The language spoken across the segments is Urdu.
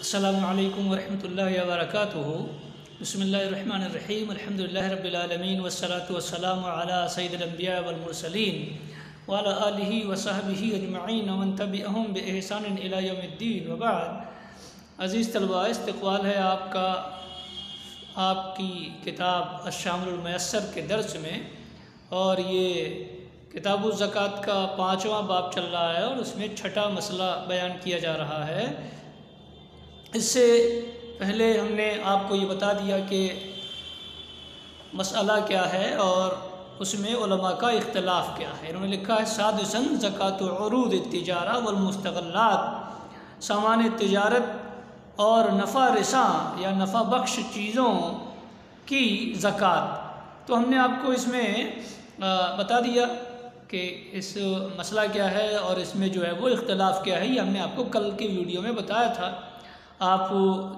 السلام علیکم ورحمۃ اللہ وبرکاتہ۔ بسم اللہ الرحمن الرحیم، الحمدللہ رب العالمین والصلاة والسلام علی سید الانبیاء والمرسلین وعلی آلہ وصحبہ اجمعین ومن تبعہم بإحسان الی یوم الدین وبعد۔ عزیز طلباء، استقبال ہے آپ کی کتاب الشامل المیسر کے درس میں، اور یہ کتاب الزکوٰۃ کا 5واں باب چل رہا ہے اور اس میں 6واں مسئلہ بیان کیا جا رہا ہے۔ اس سے پہلے ہم نے آپ کو یہ بتا دیا کہ مسئلہ کیا ہے اور اس میں علماء کا اختلاف کیا ہے۔ انہوں نے لکھا ہے سادساً زکوٰۃ عروض التجارہ والمستغلات، سامان تجارت اور نفع رساں یا نفع بخش چیزوں کی زکوٰۃ۔ تو ہم نے آپ کو اس میں بتا دیا کہ اس مسئلہ کیا ہے اور اس میں جو ہے وہ اختلاف کیا ہے۔ یہ ہم نے آپ کو کل کی ویڈیو میں بتایا تھا۔ آپ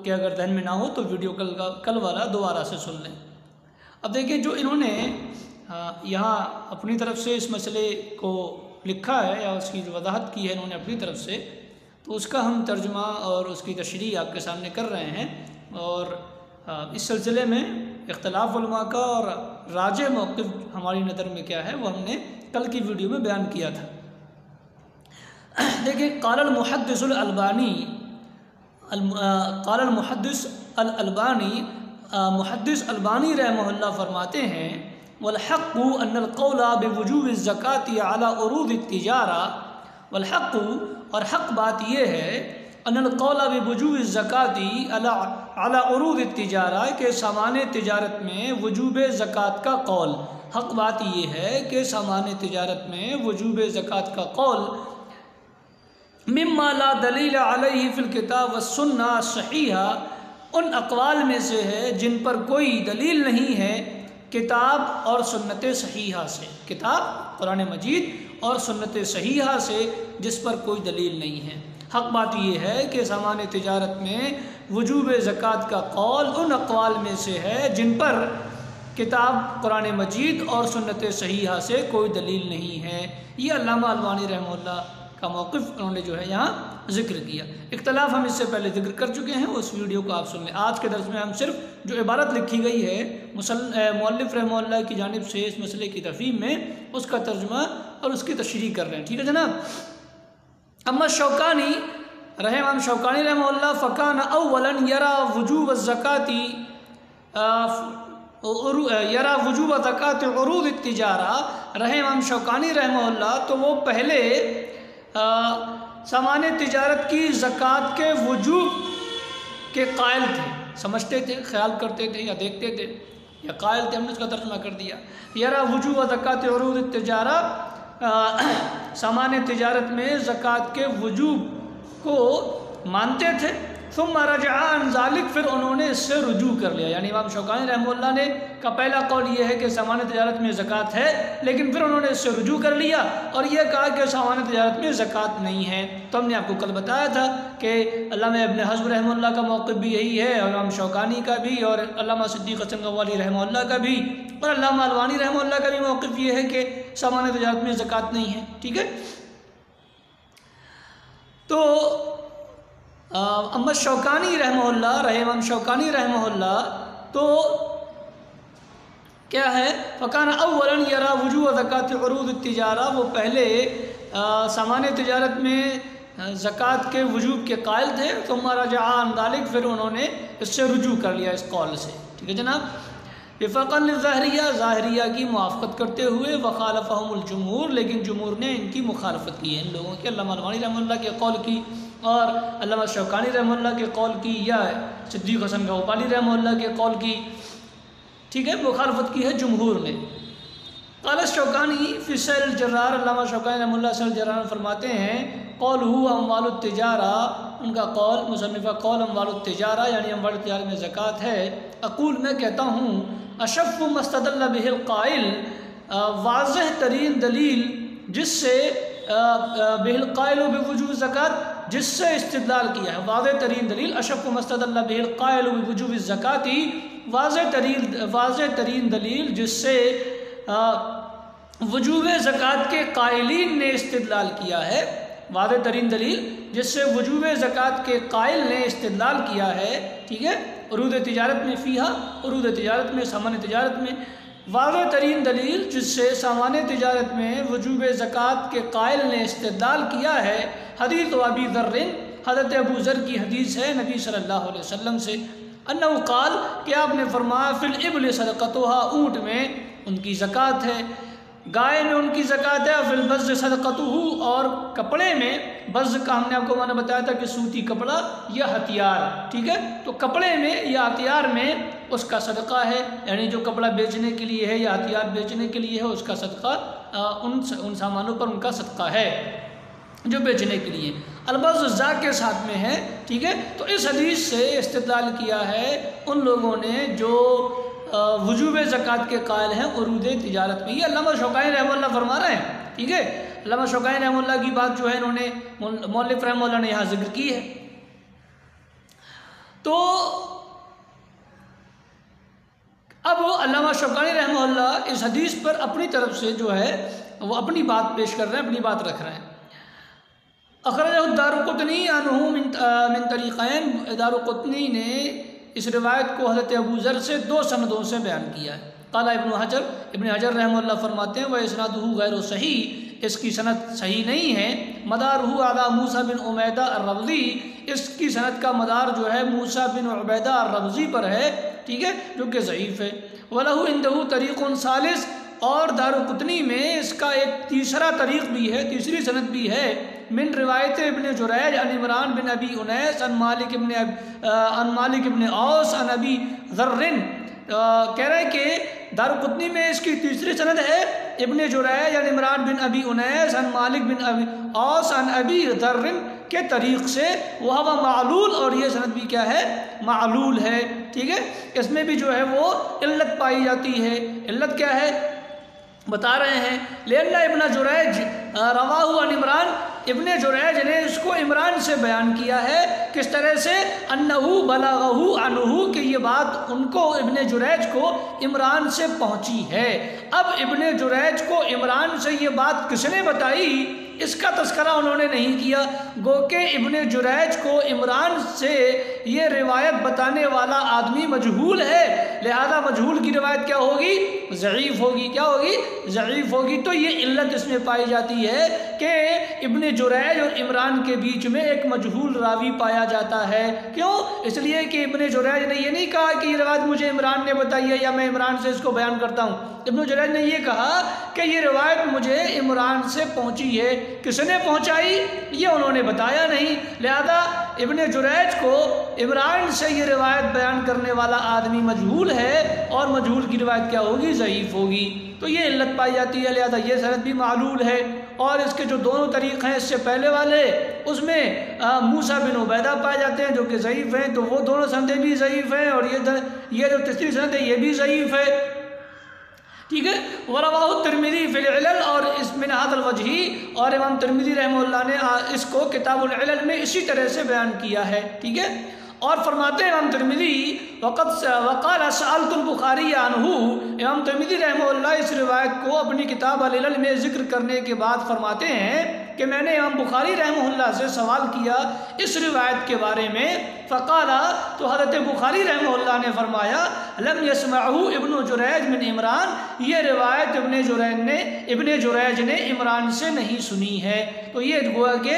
کے اگر ذہن میں نہ ہو تو ویڈیو کل والا دوبارہ سے سن لیں۔ اب دیکھیں، جو انہوں نے یہاں اپنی طرف سے اس مسئلے کو لکھا ہے یا اس کی جو وضاحت کی ہے انہوں نے اپنی طرف سے، تو اس کا ہم ترجمہ اور اس کی تشریح آپ کے سامنے کر رہے ہیں۔ اور اس سلسلے میں اختلاف علماء کا اور راجح موقف ہماری نظر میں کیا ہے وہ ہم نے کل کی ویڈیو میں بیان کیا تھا۔ دیکھیں، قال المحدث الالبانی محدث البانی رحمہ اللہ فرماتے ہیں والحق ان القول بوجوب الزکاة علی عروض التجارہ، والحق اور حق بات یہ ہے ان القول بوجوب الزکاة علی عروض التجارہ کہ سامان تجارت میں وجوب زکوٰۃ کا قول، حق بات یہ ہے کہ سامان تجارت میں وجوب زکوٰۃ کا قول مما لا دلیل علیہ فی الکتاب والسنہ صحیحہ، ان اقوال میں سے ہے جن پر کوئی دلیل نہیں ہے کتاب اور سنت صحیحہ سے، کتاب قرآن مجید اور سنت صحیحہ سے جس پر کوئی دلیل نہیں ہے۔ حق بات یہ ہے کہ سامان تجارت میں وجوب زکوٰۃ کا قول ان اقوال میں سے ہے جن پر کتاب قرآن مجید اور سنت صحیحہ سے کوئی دلیل نہیں ہے۔ یہ علامہ البانی رحمہ اللہ کا موقف انہوں نے جو ہے یہاں ذکر کیا۔ اختلاف ہم اس سے پہلے ذکر کر چکے ہیں، اس ویڈیو کو آپ سن لیں۔ آج کے درس میں ہم صرف جو عبارت لکھی گئی ہے مؤلف رحمہ اللہ کی جانب سے اس مسئلے کی تفہیم میں، اس کا ترجمہ اور اس کی تشریح کر رہے ہیں، ٹھیک ہے جناب۔ اما شوکانی امام شوکانی رحمہ اللہ فکان اولا یرا وجوب الزکاة وجوب زکاة عروض التجارہ، امام شوکانی رحمہ اللہ تو وہ پہلے سامان تجارت کی زکوٰۃ کے وجوب کے قائل تھے، سمجھتے تھے، خیال کرتے تھے یا دیکھتے تھے یا قائل تھے، ہم نے اس کا ترجمہ کر دیا۔ یرا وجوب زکاة عروض التجارہ، سامان تجارت میں زکوٰۃ کے وجوب کو مانتے تھے۔ ثم رجع عن ذلك، پھر انہوں نے اس سے رجوع کر لیا، یعنی امام شوکانی رحمہ اللہ نے کا پہلا قول یہ ہے کہ سامان تجارت میں زکوٰۃ ہے، لیکن پھر انہوں نے اس سے رجوع کر لیا اور یہ کہا کہ سامان تجارت میں زکوٰۃ نہیں ہے۔ تو ہم نے آپ کو کل بتایا تھا کہ علامہ ابن حزم رحمہ اللہ کا موقف بھی یہی ہے، اور امام شوکانی کا بھی، اور علامہ صدیق حسن گوالی رحمہ اللہ کا بھی، اور علامہ البانی رحمہ اللہ کا بھی موقف یہ ہے کہ سامان تجارت میں زکوٰۃ نہیں ہے، ٹھیک ہے۔ تو امام شوکانی رحمہ اللہ امام شوکانی رحمہ اللہ تو کیا ہے، فکان اولا یرا وجوب زکاة عروض التجارہ، وہ پہلے سامان تجارت میں زکوٰۃ کے وجوب کے قائل تھے۔ ثم رجع عن ذلك، پھر انہوں نے اس سے رجوع کر لیا اس قول سے، ٹھیک ہے جناب۔ وفاقا للظاہریہ، ظاہریہ کی موافقت کرتے ہوئے، وخالفہم الجمہور، لیکن جمہور نے ان کی مخالفت کی ہے، ان لوگوں کے، علامہ البانی رحمہ اللہ کے قول کی اور علامہ شوکانی رحمہ اللہ کے قول کی یا صدیق حسن گوپالی رحمہ اللہ کے قول کی، ٹھیک ہے، مخالفت کی ہے جمہور نے۔ قال الشوکانی فی سیل الجرار، علامہ شوکانی رحمہ اللہ سیل الجرار فرماتے ہیں قولہ اموال التجارہ، ان کا قول، مصنفہ قول اموال التجارہ یعنی اموال التجارہ میں زکوٰۃ ہے۔ اقول، میں کہتا ہوں، اشف ما استدل بہ القائل، واضح ترین دلیل جس سے بہ القائل بوجوب زکوٰۃ، جس سے استدلال کیا ہے، واضح ترین دلیل، اشف ما استدل بہ القائل بوجوب الزکوٰۃ، واضح ترین دلیل جس سے وجوب زکوٰۃ کے قائلین نے استدلال کیا ہے، واضح ترین دلیل جس سے وجوب زکوٰۃ کے قائل نے استدلال کیا ہے، ٹھیک ہے، عروض تجارت میں فیہا، عروض تجارت میں، سامان تجارت میں، واضح ترین دلیل جس سے سامان تجارت میں وجوب زکوٰۃ کے قائل نے استدلال کیا ہے حدیث ابی ذر، حضرت ابو ذر کی حدیث ہے نبی صلی اللہ علیہ وسلم سے، انہ قال کہ آپ نے فرمایا فی الابل صدقتها، اونٹ میں ان کی زکوٰۃ ہے، گائے میں ان کی زکوٰۃ ہے، فی البز صدقتہ، اور کپڑے میں، بز کا ہم نے آپ کو میں نے بتایا تھا کہ سوتی کپڑا یا ہتھیار، ٹھیک ہے، تو کپڑے میں یا ہتھیار میں اس کا صدقہ ہے، یعنی جو کپڑا بیچنے کے لیے ہے یا ہتھیار بیچنے کے لیے ہے اس کا صدقہ، ان سامانوں پر ان کا صدقہ ہے جو بیچنے کے لیے، البز زا کے ساتھ میں ہے، ٹھیک ہے۔ تو اس حدیث سے استدلال کیا ہے ان لوگوں نے جو وجوب زکوٰۃ کے قائل ہیں عروض تجارت میں۔ یہ علامہ شوکانی رحمہ اللہ فرما رہے ہیں، ٹھیک ہے، علامہ شوکانی رحمہ اللہ کی بات جو ہے انہوں نے مؤلف رحمہ اللہ نے یہاں ذکر کی ہے۔ تو اب علامہ شوکانی رحمہ اللہ اس حدیث پر اپنی طرف سے جو ہے وہ اپنی بات پیش کر رہے ہیں، اپنی بات رکھ رہے ہیں۔ اخرجہ الدارقطنی عنہ من طریقین، دارقطنی نے اس روایت کو حضرت ابو ذر سے 2 سندوں سے بیان کیا ہے۔ قال ابن حجر رحمہ اللہ فرماتے ہیں وَإِسْنَادُهُ غَيْرُ صحیح، اس کی سند صحیح نہیں ہے، مدارہ علی موسیٰ بن عبیدہ الربزی، اس کی سند کا مدار جو ہے موسیٰ بن عبیدہ الربزی پر ہے، ٹھیک ہے، جو کہ ضعیف ہے۔ وَلَهُ عِنْدَهُ طریق ثالث، اور دارقطنی میں اس کا ایک تیسرا طریق بھی ہے، تیسری سند بھی ہے، من روایت ابن جریج عن عمران بن ابی انیس عن مالک ابن اوس عن ابی ذر، کہہ رہے ہیں کہ دارقطنی میں اس کی تیسری سند ہے ابن جریج عن عمران بن ابی انیس عن مالک بن ابی اوس عن ابی ذر کے طریق سے، وہ معلول، اور یہ سند بھی کیا ہے، معلول ہے، ٹھیک ہے۔ اس میں بھی جو ہے وہ علت پائی جاتی ہے۔ علت کیا ہے بتا رہے ہیں، لأن ابن جریج رواہ عن عمران، ابن جریج نے اس کو عمران سے بیان کیا ہے، کس طرح سے، انہو بلغہ عنہ، کہ یہ بات ان کو، ابن جریج کو عمران سے پہنچی ہے۔ اب ابن جریج کو عمران سے یہ بات کس نے بتائی، اس کا تذکرہ انہوں نے نہیں کیا، گو کہ ابن جریج کو عمران سے یہ روایت بتانے والا آدمی مجہول ہے، لہذا مجہول کی روایت کیا ہوگی، ضعیف ہوگی، کیا ہوگی، ضعیف ہوگی۔ تو یہ علت اس میں پائی جاتی ہے کہ ابن جریج اور عمران کے بیچ میں ایک مجہول راوی پایا جاتا ہے۔ کیوں؟ اس لیے کہ ابن جریج نے یہ نہیں کہا کہ یہ روایت مجھے عمران نے بتائی ہے یا میں عمران سے اس کو بیان کرتا ہوں، ابن جریج نے یہ کہا کہ یہ روایت مجھے عمران سے پہنچی ہے، کس نے پہنچائی یہ انہوں نے بتایا نہیں، لہذا ابن جریج کو عمران سے یہ روایت بیان کرنے والا آدمی مجہول ہے، اور مجہول کی روایت کیا ہوگی، ضعیف ہوگی۔ تو یہ علت پائی جاتی ہے، لہذا یہ سند بھی معلول ہے۔ اور اس کے جو دونوں طریق ہیں اس سے پہلے والے، اس میں موسیٰ بن عبیدہ پائے جاتے ہیں جو کہ ضعیف ہیں، تو وہ دونوں سندیں بھی ضعیف ہیں، اور یہ جو تیسری سند ہے یہ بھی ضعیف ہے، ٹھیک ہے۔ وَرَوَاهُ التِّرْمِذِي فِي الْعِلَلِ، اور اس من هذا الوجہ، اور امام ترمذی رحمہ اللہ نے اس کو کتاب العلل میں اسی طرح سے بیان کیا ہے، ٹھیک ہے۔ اور فرماتے ہیں امام ترمذی وقال سألت البخاری عنہ، امام ترمذی رحمہ اللہ اس روایت کو اپنی کتاب العلل میں ذکر کرنے کے بعد فرماتے ہیں کہ میں نے امام بخاری رحمہ اللہ سے سوال کیا اس روایت کے بارے میں، فقالا، تو حضرت بخاری رحمہ اللہ نے فرمایا لم یسمعہ ابن جریج من عمران، یہ روایت ابن جریج نے عمران سے نہیں سنی ہے۔ تو یہ گویا کہ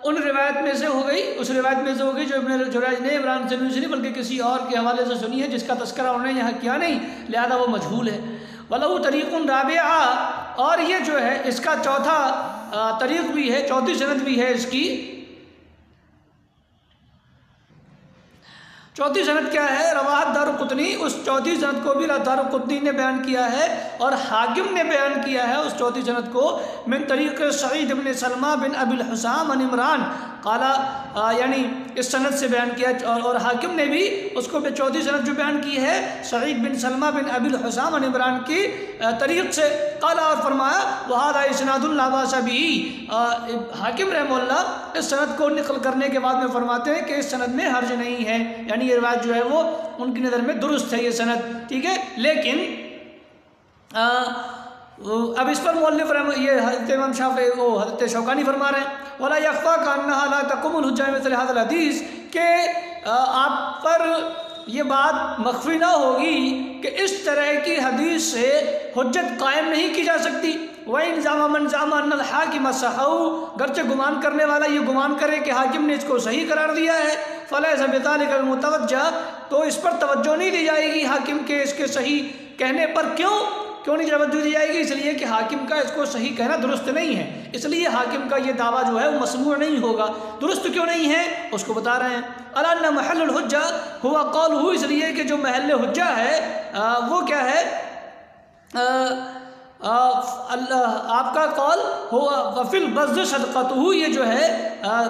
ان روایت میں سے ہو گئی، اس روایت میں سے ہو گئی جو ابن جریج نے عمران سے نہیں سنی بلکہ کسی اور کے حوالے سے سنی ہے جس کا تذکرہ انہوں نے یہاں کیا نہیں، لہذا وہ مجہول ہے۔ وَلَهُ طَرِيقٌ رَابِعٌ، اور یہ جو ہے اس کا چوتھا طریق بھی ہے، چوتھی سند بھی ہے اس کی۔ چوتھی سند کیا ہے، رواہ دارقطنی، اس چوتھی سند کو بھی دارقطنی نے بیان کیا ہے اور حاکم نے بیان کیا ہے اس چوتھی سند کو، من طریق سعید بن سلمہ بن ابی الحسام عن عمران قالا، یعنی اس سند سے بیان کیا، اور حاکم نے بھی اس کو چوتھی سند جو بیان کی ہے سعید بن سلمہ بن ابی الحسام عن عمران کی طریق سے، قالا، اور فرمایا وَهَذَا إِسْنَادٌ لَا بَأْسَ بِهِ، حاکم رحمہ اللہ اس سند کو نقل کرنے کے بعد میں فرماتے ہیں کہ اس سند میں حرج نہیں ہے، یعنی یہ روایت جو ہے وہ ان کی نظر میں درست ہے یہ سند، ٹھیک ہے۔ لیکن اب اس پر مؤلف یہ حضرت امام شافعی وہ حضرت شوکانی فرما رہے ہیں وَلَا يَخْفَىٰ كَأَنَّهَا لَا تَقُومُ الْحُجَّةُ مِثْلَ هَذَا الْحَدِيث، کہ آپ پر یہ بات مخفی نہ ہوگی کہ اس طرح کی حدیث سے حجت قائم نہیں کی جا سکتی۔ وَإِنْ زَعَمَ مَنْ زَعَمَ أَنَّ الْحَاكِمَ صَحَّحَهُ، گرچہ گمان کرنے والا یہ گمان کرے کہ حاکم نے اس کو صحیح قرار دیا ہے، فَلَيْسَ بِذَلِكَ بِمُتَوَجَّهٍ، تو اس پر توجہ نہیں دی جائے گی حاکم کے اس کے صحیح کہنے پر۔ کیوں نہیں توجہ دی جائے گی؟ اس لیے کہ حاکم کا اس کو صحیح کہنا درست نہیں ہے، اس لیے حاکم کا یہ دعویٰ جو ہے وہ مسموع نہیں ہوگا۔ درست کیوں نہیں ہے اس کو بتا رہے ہیں۔ أَلَأَنَّ مَحَلُّ الْحُجَّةِ هُوَ قَوْلُهُ، اس لیے کہ جو محل حجہ ہے وہ کیا ہے؟ آپ کا قول ہوا وفی البذ صدقتہ، یہ جو ہے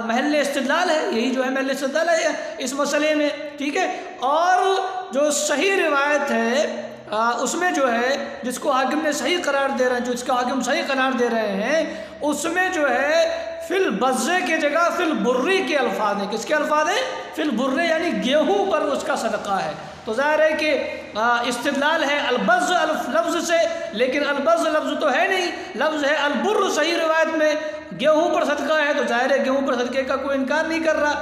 محل استدلال ہے، یہی جو ہے محل استدلال ہے اس مسئلے میں، ٹھیک ہے۔ اور جو صحیح روایت ہے اس میں جو ہے جس کو حاکم نے صحیح قرار دے رہا ہے، جو اس کا حاکم صحیح قرار دے رہے ہیں، اس میں جو ہے فی البذ کی جگہ فی البری کے الفاظ ہیں۔ کس کے الفاظ ہیں؟ فی البر، یعنی گیہوں پر اس کا صدقہ ہے۔ تو ظاہر ہے کہ استدلال ہے البذ لفظ سے، لیکن البذ لفظ تو ہے نہیں، لفظ ہے البر صحیح روایت میں، گیہوں پر صدقہ ہے، تو ظاہر ہے گیہوں پر صدقے کا کوئی انکار نہیں کر رہا۔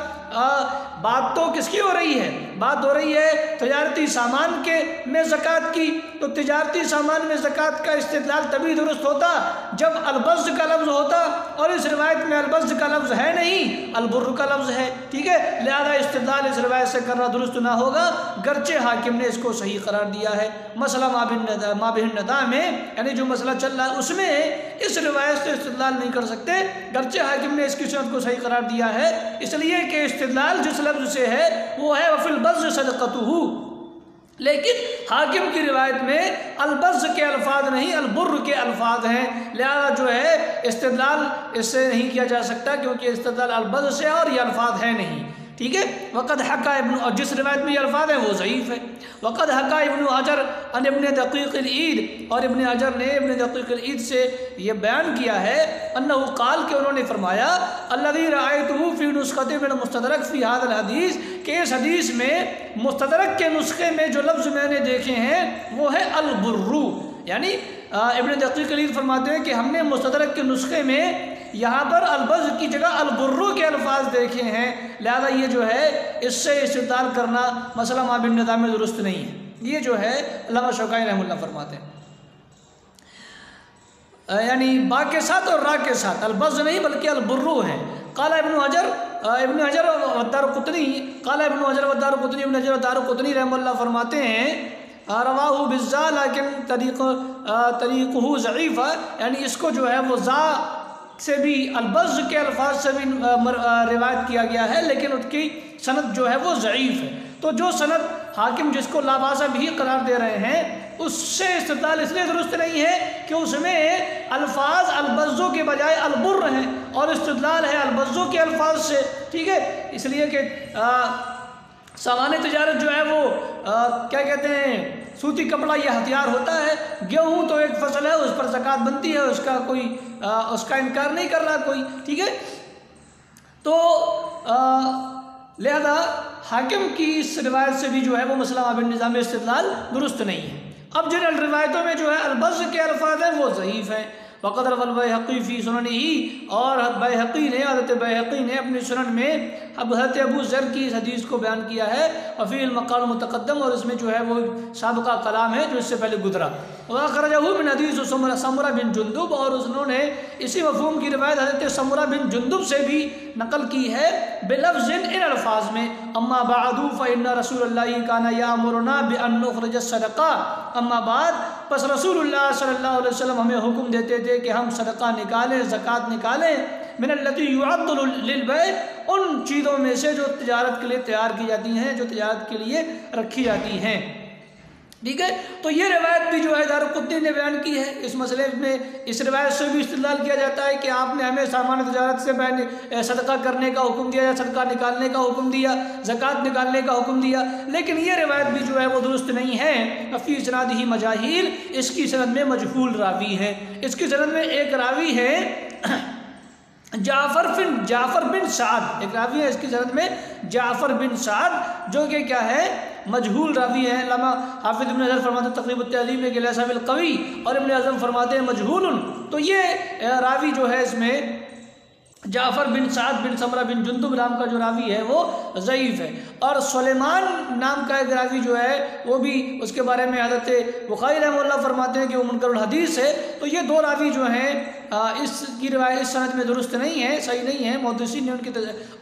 بات تو کس کی ہو رہی ہے؟ بات ہو رہی ہے تجارتی سامان کے میں زکوٰۃ کی، تو تجارتی سامان میں زکوٰۃ کا استدلال تبھی درست ہوتا جب البذ کا لفظ ہوتا، اور اس روایت میں البذ کا لفظ ہے نہیں، البر کا لفظ ہے، ٹھیک ہے۔ لہذا استدلال اس روایت سے کرنا درست نہ ہوگا، گرچہ حاکم نے اس کو صحیح قرار دیا ہے۔ مسئلہ ما بہ النداء میں، یعنی جو مسئلہ چل رہا ہے اس میں اس روایت سے استدلال نہیں کر سکتے، گرچہ حاکم نے اس کی صنعت کو صحیح قرار دیا ہے، اس لیے کہ استدلال جس لفظ سے ہے وہ ہے وفی البذ صدقتہ، لیکن حاکم کی روایت میں البذ کے الفاظ نہیں البر کے الفاظ ہیں، لہذا جو ہے استدلال اس سے نہیں کیا جا سکتا، کیونکہ استدلال البذ سے اور یہ الفاظ ہے نہیں، ٹھیک ہے۔ وقد حکا ابن، اور جس روایت میں یہ الفاظ ہیں وہ ضعیف ہے۔ وقد حکا ابن حجر عن ابن دقیق العید، اور ابن حجر نے ابن دقیق العید سے یہ بیان کیا ہے انہ قال، کہ انہوں نے فرمایا الذی رأیتہ فی نسخۃ من المستدرک فی ھذا الحدیث، کہ اس حدیث میں مستدرک کے نسخے میں جو لفظ میں نے دیکھے ہیں وہ ہے البر، یعنی ابن دقیق العید فرماتے ہیں کہ ہم نے مستدرک کے نسخے میں یہاں پر البذ کی جگہ البر کے الفاظ دیکھے ہیں، لہذا یہ جو ہے اس سے استدلال کرنا مسئلہ ما بہ النداء میں درست نہیں ہے۔ یہ جو ہے علامہ شوکانی رحمہ اللہ فرماتے ہیں، یعنی با کے ساتھ اور را کے ساتھ، البذ نہیں بلکہ البر ہے۔ قال ابن حجر والدارقطنی، قال ابن حجر والدارقطنی، ابن حجر والدارقطنی رحمہ اللہ فرماتے ہیں رواہ بالزا لیکن طریقہ ضعیف ہے، یعنی اس کو جو ہے وہ زا سے بھی البذ کے الفاظ سے بھی روایت کیا گیا ہے، لیکن اس کی سند جو ہے وہ ضعیف ہے۔ تو جو سند حاکم جس کو لا باس بھی قرار دے رہے ہیں اس سے استدلال اس لیے درست نہیں ہے کہ اس میں الفاظ البذ کے بجائے البر ہیں، اور استدلال ہے البذ کے الفاظ سے، ٹھیک ہے۔ اس لیے کہ سامان تجارت جو ہے وہ کیا کہتے ہیں سوتی کپڑا یہ ہتھیار ہوتا ہے، گیہوں تو ایک فصل ہے، اس پر زکوٰۃ بنتی ہے، اس کا انکار نہیں کر رہا کوئی، ٹھیک ہے۔ تو لہذا حاکم کی اس روایت سے بھی جو ہے وہ مسئلہ ما بہ النداء میں استدلال درست نہیں ہے۔ اب جن روایتوں میں جو ہے البذ کے الفاظ ہیں وہ ضعیف ہیں۔ وقد روى البيهقي في سننه، اور بیہقی نے، حضرت بیہقی نے اپنی سنن میں حضرت ابو ذر کی اس حدیث کو بیان کیا ہے، وفی المقال متقدم، اور اس میں جو ہے وہ سابقہ کلام ہے جو اس سے پہلے گزرا۔ وأخرجه من حدیث سمرہ بن جندب، اور انہوں نے اسی مفہوم کی روایت حضرت سمرہ بن جندب سے بھی نقل کی ہے بلفظ ان الفاظ میں، اما بعد فإن رسول اللہ کان یأمرنا بأن نخرج الصدقہ، اما بعد پس رسول اللہ صلی اللہ علیہ وسلم ہمیں حکم دیتے تھے کہ ہم صدقہ نکالیں، زکوٰۃ نکالیں، من التی یعد للبیع، ان چیزوں میں سے جو تجارت کے لیے تیار کی جاتی ہیں، جو تجارت کے لیے رکھی جاتی ہیں، ٹھیک ہے۔ تو یہ روایت بھی جو ہے دارقطنی نے بیان کی ہے اس مسئلے میں۔ اس روایت سے بھی استدلال کیا جاتا ہے کہ آپ نے ہمیں سامان تجارت سے صدقہ کرنے کا حکم دیا، یا صدقہ نکالنے کا حکم دیا، زکوٰۃ نکالنے کا حکم دیا، لیکن یہ روایت بھی جو ہے وہ درست نہیں ہے۔ فی اسنادہ مجاہیل، اس کی سند میں مجہول راوی ہے، اس کی سند میں ایک راوی ہے جعفر بن سعد، ایک راوی ہے اس کی سند میں جعفر بن سعد، جو کہ کیا ہے مجہول راوی ہے۔ علامہ حافظ ابن حجر فرماتے ہیں تقریب التہذیب میں کہ لیسا بالقوی، اور ابن اعظم فرماتے ہیں مجہول۔ تو یہ راوی جو ہے اس میں جعفر بن سعد بن سمرہ بن جندب نام کا جو راوی ہے وہ ضعیف ہے۔ اور سلیمان نام کا ایک راوی جو ہے وہ بھی، اس کے بارے میں حضرت بخاری رحمہ اللہ فرماتے ہیں کہ وہ منکر الحدیث ہے۔ تو یہ دو راوی جو ہیں اس کی روایت اس سند میں درست نہیں ہے، صحیح نہیں ہے، محدثین نے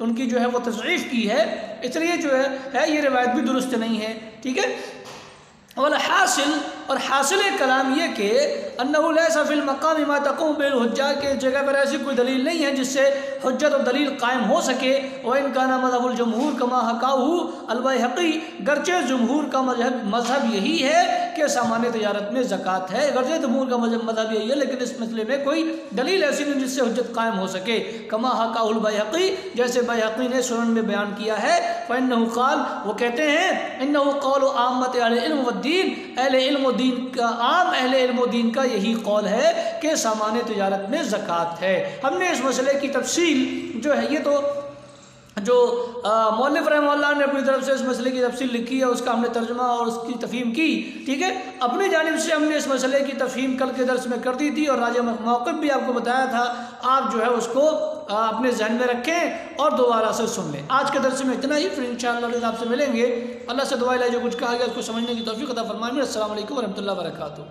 ان کی جو ہے وہ تضعیف کی ہے، اس لیے جو ہے یہ روایت بھی درست نہیں ہے، ٹھیک ہے۔ والحاصل، اور حاصل کلام یہ کہ انہو لیسا فی المقام ما تقوم بالحجہ، کے جگہ پر ایسی کوئی دلیل نہیں ہے جس سے حجت و دلیل قائم ہو سکے۔ وَإِنْ كَانَ مذہب الجمہور کما حکاہ البیہقی، گرچہ جمہور کا مذہب یہی ہے کہ سامان تجارت میں زکوٰۃ ہے، گرچہ جمہور کا مذہب یہی ہے، لیکن اس مسئلے میں کوئی دلیل ایسی نہیں جس سے حجت قائم ہو سکے۔ کما حکاہ البیہقی، جیسے بیہقی نے سنن میں بیان کیا ہے۔ فَإِنَّهُ قال، وہ کہتے ہیں انہو قول عامت اہل علم والدین، اہل علم و دین کا، عام اہل علم و دین کا یہی قول ہے کہ سامان تجارت میں زکوٰۃ ہے۔ ہم نے اس مسئلے کی تفصیل جو ہے، یہ تو جو مؤلف رحمہ اللہ نے اپنی طرف سے اس مسئلے کی تفصیل لکھی ہے، اس کا ہم نے ترجمہ اور اس کی تفہیم کی، ٹھیک ہے۔ اپنی جانب سے ہم نے اس مسئلے کی تفہیم کل کے درس میں کر دی تھی، اور راجع موقف بھی آپ کو بتایا تھا۔ آپ جو ہے اس کو اپنے ذہن میں رکھیں اور دوبارہ سے سن لیں۔ آج کے درس میں اتنا ہی، پھر انشاءاللہ آپ سے ملیں گے۔ اللہ سے دعا ہے جو کچھ کہا گیا اس کو سمجھنے کی توفیق عطا فرمائے۔ السلام علیکم ورحمۃ اللہ وبرکاتہ۔